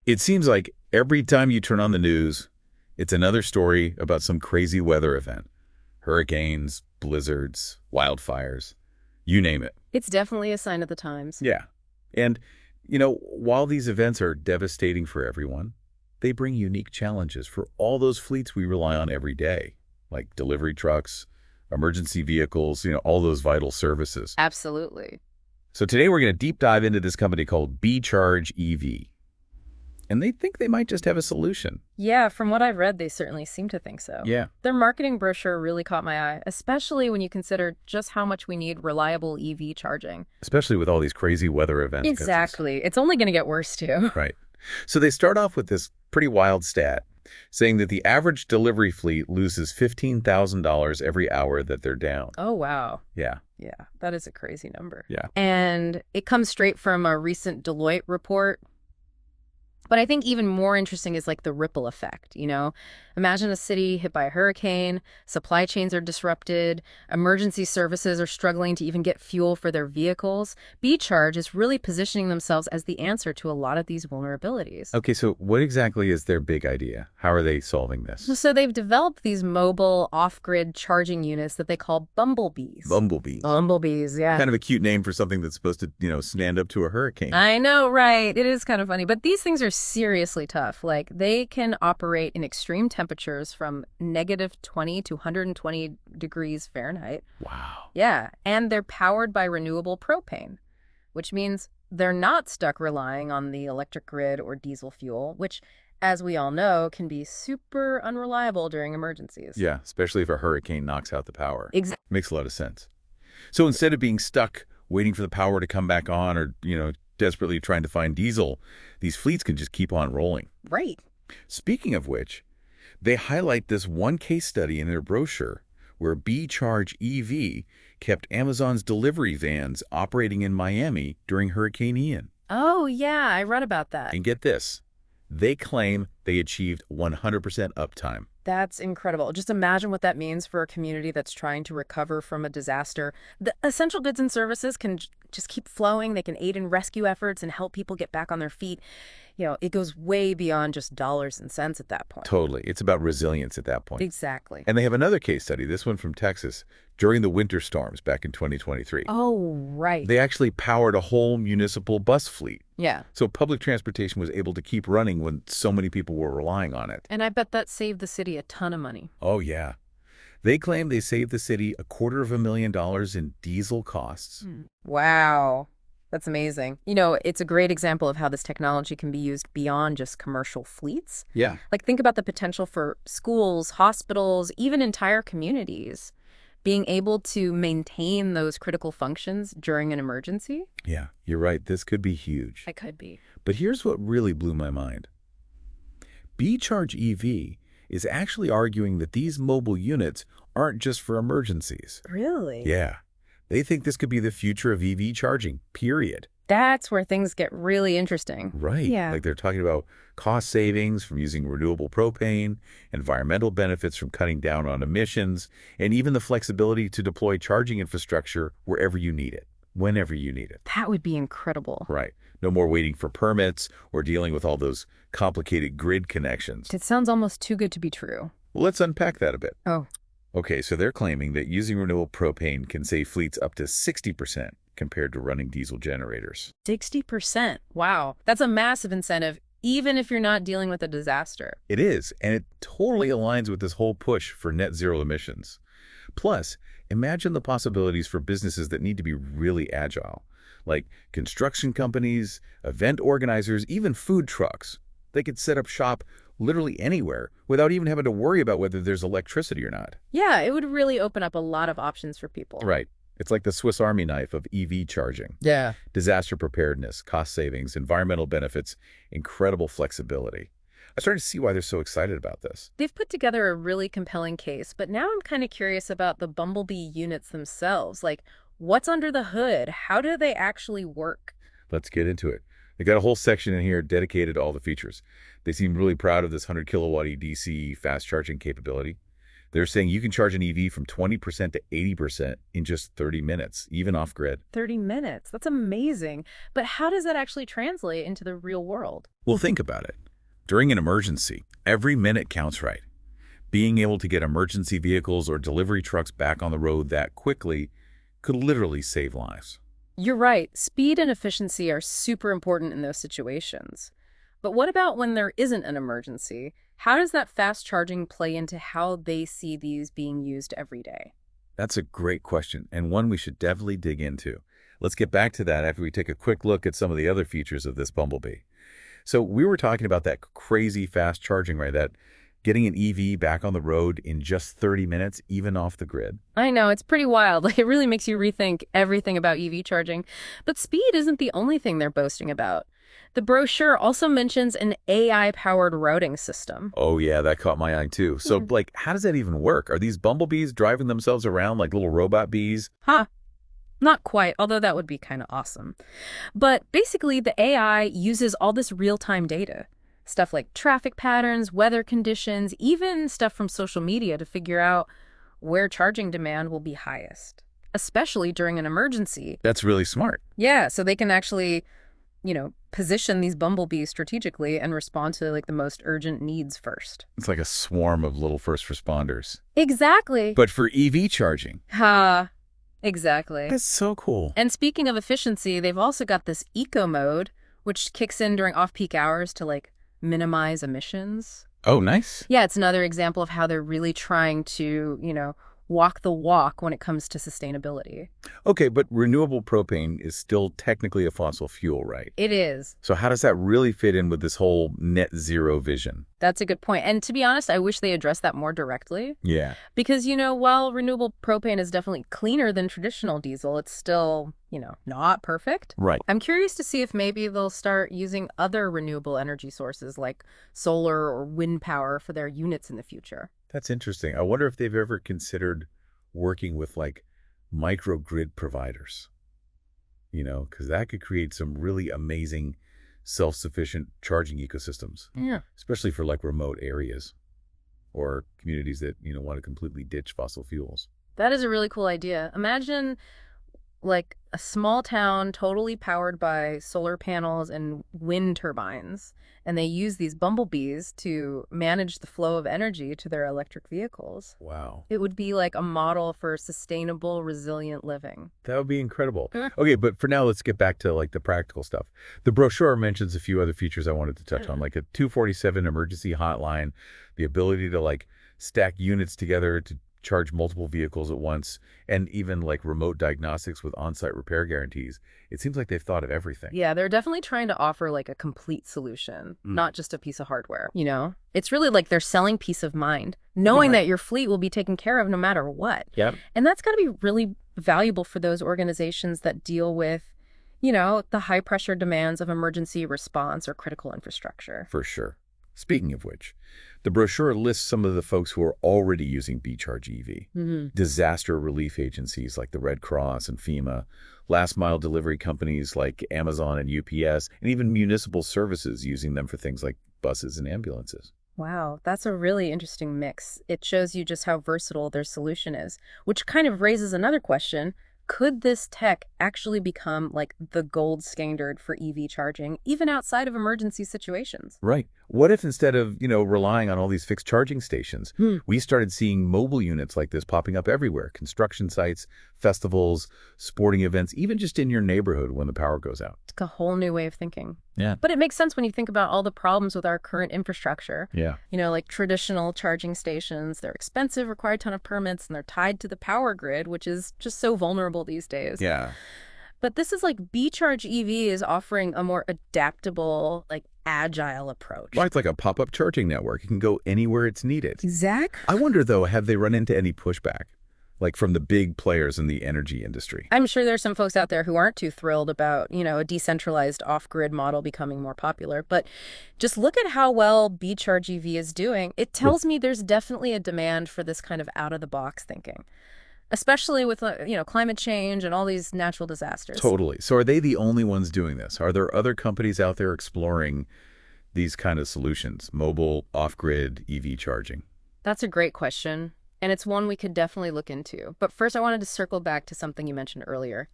It seems like every time you turn on the news, it's another story about some crazy weather event. Hurricanes, blizzards, wildfires, you name it. It's definitely a sign of the times. Yeah. And, while these events are devastating for everyone, they bring unique challenges for all those fleets we rely on every day, like delivery trucks, emergency vehicles, all those vital services. Absolutely. So today we're going to deep dive into this company called Beechargedev. And they think they might just have a solution. Yeah, from what I've read, they certainly seem to think so. Yeah. Their marketing brochure really caught my eye, especially when you consider just how much we need reliable EV charging. Especially with all these crazy weather events. Exactly. It's only going to get worse, too. Right. So they start off with this pretty wild stat, saying that the average delivery fleet loses $15,000 every hour that they're down. Oh, wow. Yeah. Yeah, that is a crazy number. Yeah. And it comes straight from a recent Deloitte report. But I think even more interesting is like the ripple effect, Imagine a city hit by a hurricane, supply chains are disrupted, emergency services are struggling to even get fuel for their vehicles. Beecharge is really positioning themselves as the answer to a lot of these vulnerabilities. Okay, so what exactly is their big idea? How are they solving this? So they've developed these mobile off-grid charging units that they call bumblebees. Bumblebees. Bumblebees, yeah. Kind of a cute name for something that's supposed to, stand up to a hurricane. I know, right? It is kind of funny. But these things are seriously tough. Like, they can operate in extreme temperatures from -20 to 120 degrees Fahrenheit. Wow. Yeah, and they're powered by renewable propane, which means they're not stuck relying on the electric grid or diesel fuel, which, as we all know, can be super unreliable during emergencies. Yeah, especially if a hurricane knocks out the power. Exactly. Makes a lot of sense. So instead of being stuck waiting for the power to come back on or, desperately trying to find diesel, these fleets can just keep on rolling. Right. Speaking of which, they highlight this one case study in their brochure where Beechargedev kept Amazon's delivery vans operating in Miami during Hurricane Ian. Oh, yeah, I read about that. And get this, they claim they achieved 100% uptime. That's incredible. Just imagine what that means for a community that's trying to recover from a disaster. The essential goods and services can just keep flowing. They can aid in rescue efforts and help people get back on their feet. It goes way beyond just dollars and cents at that point. Totally. It's about resilience at that point. Exactly. And they have another case study, this one from Texas, during the winter storms back in 2023. Oh, right. They actually powered a whole municipal bus fleet. Yeah. So public transportation was able to keep running when so many people were relying on it. And I bet that saved the city a ton of money. Oh, yeah. They claim they saved the city $250,000 in diesel costs. Wow. That's amazing. It's a great example of how this technology can be used beyond just commercial fleets. Yeah. Like, think about the potential for schools, hospitals, even entire communities being able to maintain those critical functions during an emergency. Yeah, you're right. This could be huge. It could be. But here's what really blew my mind. Beechargedev is actually arguing that these mobile units aren't just for emergencies. Really? Yeah. They think this could be the future of EV charging, period. That's where things get really interesting. Right. Yeah. Like they're talking about cost savings from using renewable propane, environmental benefits from cutting down on emissions, and even the flexibility to deploy charging infrastructure wherever you need it, whenever you need it. That would be incredible. Right. No more waiting for permits or dealing with all those complicated grid connections. It sounds almost too good to be true. Well, let's unpack that a bit. Oh. Okay, so they're claiming that using renewable propane can save fleets up to 60% compared to running diesel generators. 60%. Wow. That's a massive incentive, even if you're not dealing with a disaster. It is, and it totally aligns with this whole push for net zero emissions. Plus, imagine the possibilities for businesses that need to be really agile, like construction companies, event organizers, even food trucks. They could set up shop literally anywhere without even having to worry about whether there's electricity or not. Yeah, it would really open up a lot of options for people. Right. It's like the Swiss Army knife of EV charging. Yeah. Disaster preparedness, cost savings, environmental benefits, incredible flexibility. I started to see why they're so excited about this. They've put together a really compelling case, but now I'm kind of curious about the Bumblebee units themselves. Like, what's under the hood? How do they actually work? Let's get into it. They got a whole section in here dedicated to all the features. They seem really proud of this 100 kilowatt DC fast charging capability. They're saying you can charge an EV from 20% to 80% in just 30 minutes, even off-grid. 30 minutes. That's amazing. But how does that actually translate into the real world? Well, think about it. During an emergency, every minute counts, right? Being able to get emergency vehicles or delivery trucks back on the road that quickly could literally save lives. You're right. Speed and efficiency are super important in those situations. But what about when there isn't an emergency? How does that fast charging play into how they see these being used every day? That's a great question, and one we should definitely dig into. Let's get back to that after we take a quick look at some of the other features of this Bumblebee. So we were talking about that crazy fast charging, right? That getting an EV back on the road in just 30 minutes, even off the grid. I know, it's pretty wild. Like, it really makes you rethink everything about EV charging. But speed isn't the only thing they're boasting about. The brochure also mentions an AI-powered routing system. Oh yeah, that caught my eye too. So like, how does that even work? Are these bumblebees driving themselves around like little robot bees? Huh. Not quite, although that would be kind of awesome. But basically, the AI uses all this real-time data. Stuff like traffic patterns, weather conditions, even stuff from social media to figure out where charging demand will be highest, especially during an emergency. That's really smart. Yeah, so they can actually, position these bumblebees strategically and respond to like the most urgent needs first. It's like a swarm of little first responders. Exactly. But for EV charging. Ha, exactly. That's so cool. And speaking of efficiency, they've also got this eco mode, which kicks in during off-peak hours to like minimize emissions. Oh, nice. Yeah, it's another example of how they're really trying to, walk the walk when it comes to sustainability. Okay, but renewable propane is still technically a fossil fuel, right? It is. So how does that really fit in with this whole net zero vision? That's a good point. And to be honest, I wish they addressed that more directly. Yeah. Because, while renewable propane is definitely cleaner than traditional diesel, it's still, not perfect. Right. I'm curious to see if maybe they'll start using other renewable energy sources like solar or wind power for their units in the future. That's interesting. I wonder if they've ever considered working with like microgrid providers, because that could create some really amazing self-sufficient charging ecosystems, Yeah. especially for like remote areas or communities that, want to completely ditch fossil fuels. That is a really cool idea. Imagine like a small town totally powered by solar panels and wind turbines, and they use these bumblebees to manage the flow of energy to their electric vehicles. Wow. It would be like a model for sustainable, resilient living. That would be incredible. Yeah. Okay, but for now, let's get back to like the practical stuff. The brochure mentions a few other features I wanted to touch on, like a 247 emergency hotline, the ability to like stack units together to charge multiple vehicles at once, and even like remote diagnostics with on-site repair guarantees. It seems like they've thought of everything. Yeah, they're definitely trying to offer like a complete solution, not just a piece of hardware, It's really like they're selling peace of mind, knowing that your fleet will be taken care of no matter what. Yep. And that's got to be really valuable for those organizations that deal with, the high pressure demands of emergency response or critical infrastructure. For sure. Speaking of which, the brochure lists some of the folks who are already using Beecharge EV. Disaster relief agencies like the Red Cross and FEMA, last mile delivery companies like Amazon and UPS, and even municipal services using them for things like buses and ambulances. Wow, that's a really interesting mix. It shows you just how versatile their solution is, which kind of raises another question. Could this tech actually become like the gold standard for EV charging, even outside of emergency situations? Right. What if instead of, relying on all these fixed charging stations, we started seeing mobile units like this popping up everywhere, construction sites, festivals, sporting events, even just in your neighborhood when the power goes out? It's a whole new way of thinking. Yeah. But it makes sense when you think about all the problems with our current infrastructure. Yeah. Like traditional charging stations, they're expensive, require a ton of permits, and they're tied to the power grid, which is just so vulnerable these days. Yeah. But this is like Beecharge EV is offering a more adaptable, like agile approach. Well, it's like a pop-up charging network. It can go anywhere it's needed. Exactly. I wonder, though, have they run into any pushback, like from the big players in the energy industry? I'm sure there's some folks out there who aren't too thrilled about, a decentralized off-grid model becoming more popular. But just look at how well Beecharge EV is doing. It tells me there's definitely a demand for this kind of out-of-the-box thinking, especially with, climate change and all these natural disasters. Totally. So are they the only ones doing this? Are there other companies out there exploring these kind of solutions, mobile, off-grid EV charging? That's a great question. And it's one we could definitely look into. But first, I wanted to circle back to something you mentioned earlier.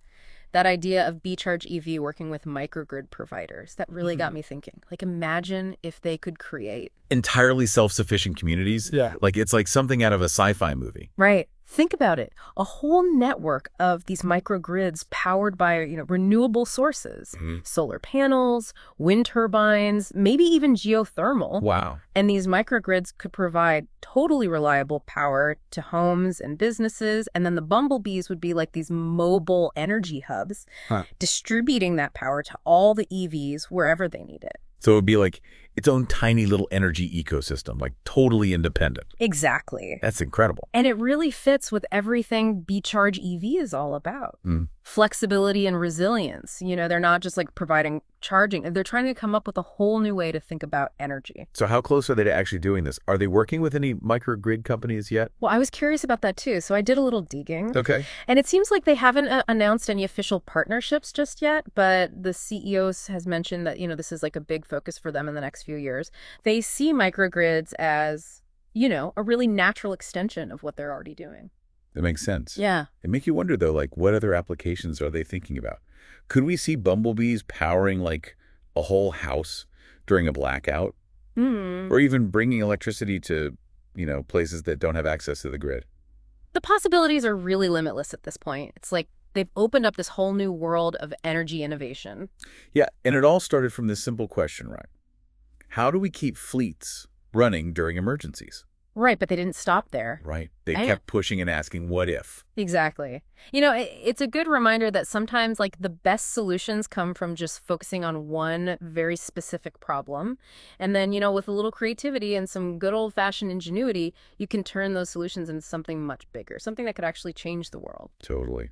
That idea of Beechargedev working with microgrid providers, that really got me thinking. Like, imagine if they could create. Entirely self-sufficient communities? Yeah. Like it's like something out of a sci-fi movie. Right. Think about it. A whole network of these microgrids powered by, renewable sources. Solar panels, wind turbines, maybe even geothermal. Wow. And these microgrids could provide totally reliable power to homes and businesses. And then the bumblebees would be like these mobile energy hubs, distributing that power to all the EVs wherever they need it. So it would be like its own tiny little energy ecosystem, like totally independent. Exactly. That's incredible. And it really fits with everything Beechargedev is all about. Flexibility and resilience. They're not just like providing charging. They're trying to come up with a whole new way to think about energy. So how close are they to actually doing this? Are they working with any microgrid companies yet? Well, I was curious about that too, so I did a little digging. Okay. And it seems like they haven't announced any official partnerships just yet, but the CEO has mentioned that, this is like a big focus for them in the next few years. They see microgrids as, a really natural extension of what they're already doing. That makes sense. Yeah. It makes you wonder, though, like what other applications are they thinking about? Could we see bumblebees powering like a whole house during a blackout? Or even bringing electricity to, places that don't have access to the grid? The possibilities are really limitless at this point. It's like they've opened up this whole new world of energy innovation. Yeah, and it all started from this simple question, right? How do we keep fleets running during emergencies? Right, but they didn't stop there. Right. They kept pushing and asking, what if? Exactly. It's a good reminder that sometimes like the best solutions come from just focusing on one very specific problem. And then, with a little creativity and some good old-fashioned ingenuity, you can turn those solutions into something much bigger, something that could actually change the world. Totally.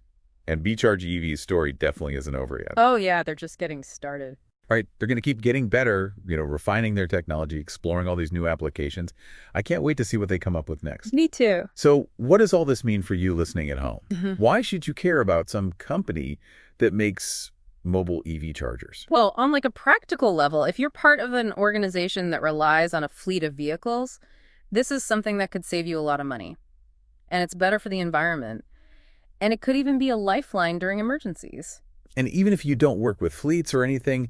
And Beechargedev's story definitely isn't over yet. Oh, yeah, they're just getting started. Right. They're going to keep getting better, refining their technology, exploring all these new applications. I can't wait to see what they come up with next. Me too. So what does all this mean for you listening at home? Why should you care about some company that makes mobile EV chargers? Well, on like a practical level, if you're part of an organization that relies on a fleet of vehicles, this is something that could save you a lot of money. And it's better for the environment. And it could even be a lifeline during emergencies. And even if you don't work with fleets or anything,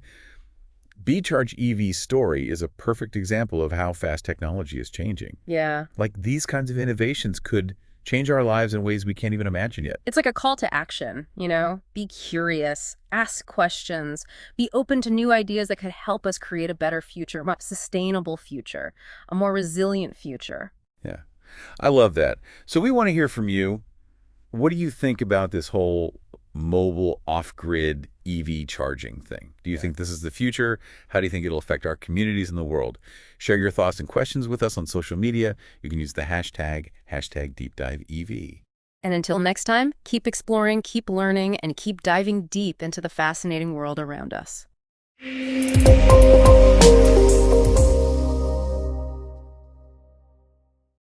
Beechargedev's story is a perfect example of how fast technology is changing. Yeah. Like these kinds of innovations could change our lives in ways we can't even imagine yet. It's like a call to action, Be curious, ask questions, be open to new ideas that could help us create a better future, a more sustainable future, a more resilient future. Yeah, I love that. So we want to hear from you. What do you think about this whole mobile off-grid EV charging thing? Do you think this is the future? How do you think it'll affect our communities in the world? Share your thoughts and questions with us on social media. You can use the hashtag #DeepDiveEV. And until next time, keep exploring, keep learning, and keep diving deep into the fascinating world around us.